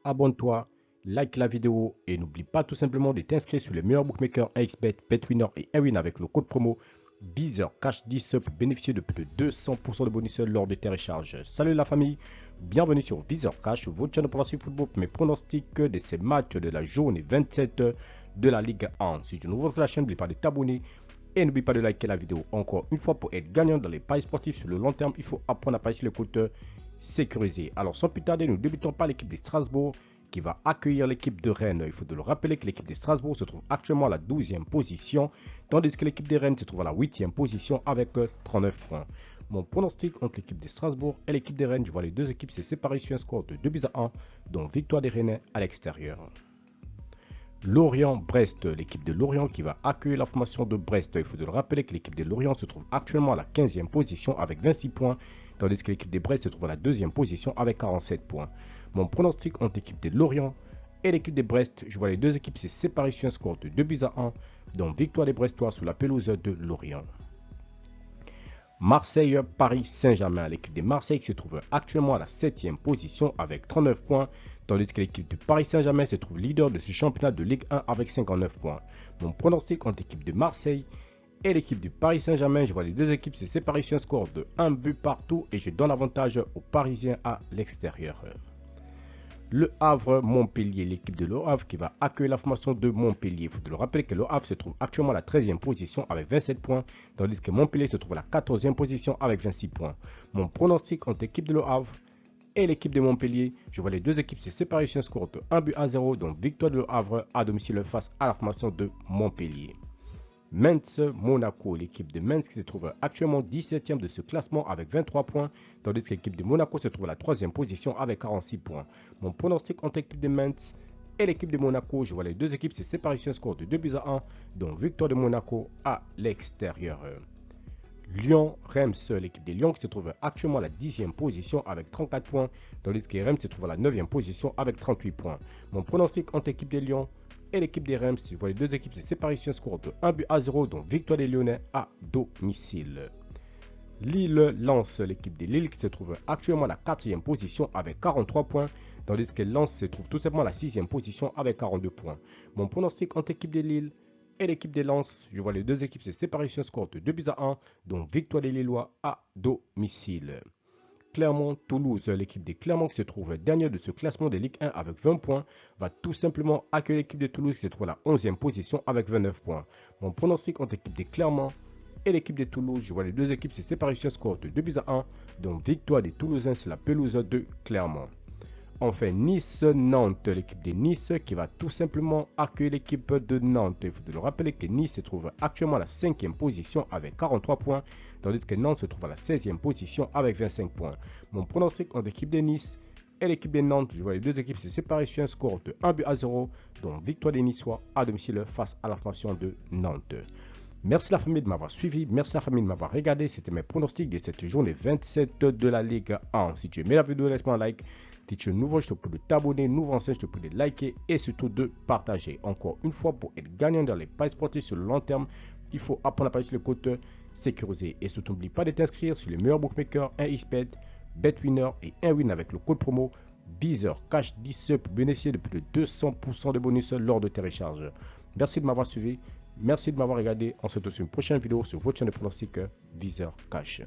abonne-toi, like la vidéo et n'oublie pas tout simplement de t'inscrire sur les meilleurs bookmakers 1xBet, BetWinner et 1win avec le code promo VizorCash10 pour bénéficier de plus de 200% de bonus lors de tes recharges. Salut la famille, bienvenue sur VizorCash, votre chaîne pour la suite football pour mes pronostics de ces matchs de la journée 27 de la Ligue 1. Si tu es nouveau sur la chaîne, n'oublie pas de t'abonner et n'oublie pas de liker la vidéo. Encore une fois, pour être gagnant dans les paris sportifs sur le long terme, il faut apprendre à parier sur les comptes sécurisés. Alors sans plus tarder, nous débutons par l'équipe de Strasbourg qui va accueillir l'équipe de Rennes. Il faut de le rappeler que l'équipe de Strasbourg se trouve actuellement à la 12e position, tandis que l'équipe de Rennes se trouve à la 8e position avec 39 points. Mon pronostic entre l'équipe de Strasbourg et l'équipe de Rennes, je vois les deux équipes se séparer sur un score de 2-1, dont victoire des Rennais à l'extérieur. Lorient-Brest, l'équipe de Lorient qui va accueillir la formation de Brest. Il faut de le rappeler que l'équipe de Lorient se trouve actuellement à la 15e position avec 26 points, tandis que l'équipe de Brest se trouve à la 2e position avec 47 points. Mon pronostic entre l'équipe de Lorient et l'équipe de Brest, je vois les deux équipes se séparer sur un score de 2-1, dont victoire des Brestois sous la pelouse de Lorient. Marseille-Paris Saint-Germain, l'équipe de Marseille qui se trouve actuellement à la 7e position avec 39 points, tandis que l'équipe de Paris Saint-Germain se trouve leader de ce championnat de Ligue 1 avec 59 points. Mon pronostic entre l'équipe de Marseille et l'équipe du Paris Saint-Germain, je vois les deux équipes se séparer sur un score de 1 but partout et je donne l'avantage aux Parisiens à l'extérieur. Le Havre-Montpellier, l'équipe de Le Havre qui va accueillir la formation de Montpellier. Il faut le rappeler que Le Havre se trouve actuellement à la 13e position avec 27 points, tandis que Montpellier se trouve à la 14e position avec 26 points. Mon pronostic entre l'équipe de Le Havre et l'équipe de Montpellier, je vois les deux équipes se séparer sur un score de 1-0, donc victoire de Le Havre à domicile face à la formation de Montpellier. Metz-Monaco, l'équipe de Metz qui se trouve actuellement 17e de ce classement avec 23 points, tandis que l'équipe de Monaco se trouve à la 3e position avec 46 points. Mon pronostic entre l'équipe de Metz et l'équipe de Monaco, je vois les deux équipes se séparer sur un score de 2-1, dont victoire de Monaco à l'extérieur. Lyon-Reims, l'équipe de Lyon qui se trouve actuellement à la 10e position avec 34 points, tandis que Reims se trouve à la 9e position avec 38 points. Mon pronostic entre l'équipe de Lyon et l'équipe des Reims, je vois les deux équipes se séparer sur un score de 1-0, dont victoire des Lyonnais à domicile. Lille-Lens, l'équipe de Lille qui se trouve actuellement à la 4e position avec 43 points, tandis que Lens se trouve tout simplement à la 6e position avec 42 points. Mon pronostic entre l'équipe de Lille et l'équipe de Lens, je vois les deux équipes se séparer sur un score de 2-1, dont victoire des Lillois à domicile. Clermont-Toulouse, l'équipe de Clermont qui se trouve dernière de ce classement de Ligue 1 avec 20 points, va tout simplement accueillir l'équipe de Toulouse qui se trouve à la 11e position avec 29 points. Mon pronostic entre l'équipe de Clermont et l'équipe de Toulouse, je vois les deux équipes se séparer sur un score de 2-1, dont victoire des Toulousains sur la pelouse de Clermont. Enfin, Nice-Nantes, l'équipe de Nice qui va tout simplement accueillir l'équipe de Nantes. Il faut le rappeler que Nice se trouve actuellement à la 5e position avec 43 points, tandis que Nantes se trouve à la 16e position avec 25 points. Mon pronostic entre l'équipe de Nice et l'équipe de Nantes, je vois les deux équipes se séparer sur un score de 1-0, dont victoire des Niçois à domicile face à la formation de Nantes. Merci la famille de m'avoir suivi, merci la famille de m'avoir regardé. C'était mes pronostics de cette journée 27 de la Ligue 1. Si tu aimais la vidéo, laisse-moi un like. Si tu es nouveau, je te prie de t'abonner. Nouveau ancien, je te prie de liker et surtout de partager. Encore une fois, pour être gagnant dans les paris sportifs sur le long terme, il faut apprendre à parier sur le compte sécurisé. Et surtout, n'oublie pas de t'inscrire sur les meilleurs bookmakers 1xBet, BetWinner et 1win avec le code promo VizorCash10 pour bénéficier de plus de 200% de bonus lors de tes recharges. Merci de m'avoir suivi. Merci de m'avoir regardé. On se retrouve sur une prochaine vidéo sur votre chaîne de pronostic VizorCash.